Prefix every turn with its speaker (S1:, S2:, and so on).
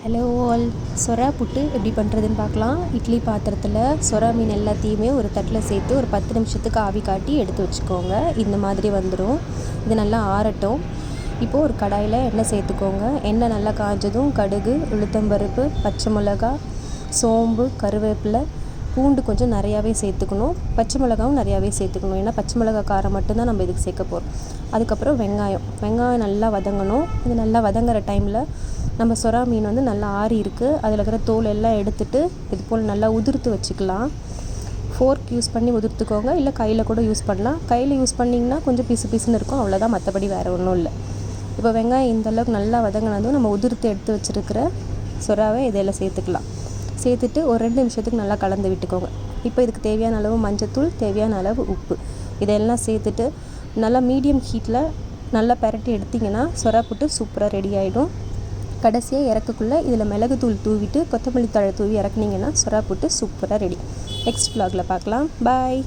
S1: Hello all. சொரா புட்டு எப்படி பண்ணுறதுன்னு பார்க்கலாம். இட்லி பாத்திரத்தில் சொரா மீன் எல்லாத்தையுமே ஒரு தட்டில் சேர்த்து ஒரு 10 நிமிஷத்துக்கு ஆவி காட்டி எடுத்து வச்சுக்கோங்க. இந்த மாதிரி வந்துடும். இது நல்லா ஆறட்டும். இப்போது ஒரு கடாயில் எண்ணெய் சேர்த்துக்கோங்க. எண்ணெய் நல்லா காஞ்சதும் கடுகு, உளுத்தம்பருப்பு, பச்சை மிளகா, சோம்பு, கருவேப்பிலை, பூண்டு கொஞ்சம் நிறையாவே சேர்த்துக்கணும். பச்சை மிளகாவும் நிறையாவே சேர்த்துக்கணும். ஏன்னா பச்சை மிளகா காரம் மட்டும்தான் நம்ம இதுக்கு சேர்க்க போகிறோம். அதுக்கப்புறம் வெங்காயம் நல்லா வதங்கணும். இது நல்லா வதங்குற டைமில் நம்ம சொரா மீன் நல்லா ஆறி இருக்குது. அதில் இருக்கிற தோல் எல்லாம் எடுத்துட்டு இது போல் நல்லா உதிர்த்து வச்சுக்கலாம். ஃபோர்க் யூஸ் பண்ணி உதிர்த்துக்கோங்க, இல்லை கையில் கூட யூஸ் பண்ணலாம். கையில் யூஸ் பண்ணிங்கன்னா கொஞ்சம் பிசுன்னு இருக்கும், அவ்வளோதான். மற்றபடி வேறு ஒன்றும் இல்லை. இப்போ வெங்காயம் இந்தளவுக்கு நல்லா வதங்கினதும் நம்ம உதிர்த்து எடுத்து வச்சுருக்கிற சொராவை இதெல்லாம் சேர்த்துக்கலாம். சேர்த்துட்டு ஒரு 2 நிமிஷத்துக்கு நல்லா கலந்து விட்டுக்கோங்க. இப்போ இதுக்கு தேவையான அளவு மஞ்சத்தூள், தேவையான அளவு உப்பு, இதெல்லாம் சேர்த்துட்டு நல்லா மீடியம் ஹீட்டில் நல்லா பிரட்டி எடுத்திங்கன்னா சொரா புட்டு சூப்பராக ரெடி ஆகிடும். கடைசியாக இறக்கக்குள்ளே இதில் மிளகுத்தூள் தூவிட்டு கொத்தமல்லி தழை தூவி இறக்குனீங்கன்னா சொரா புட்டு சூப்பராக ரெடி. நெக்ஸ்ட் vlogல பார்க்கலாம். பாய்.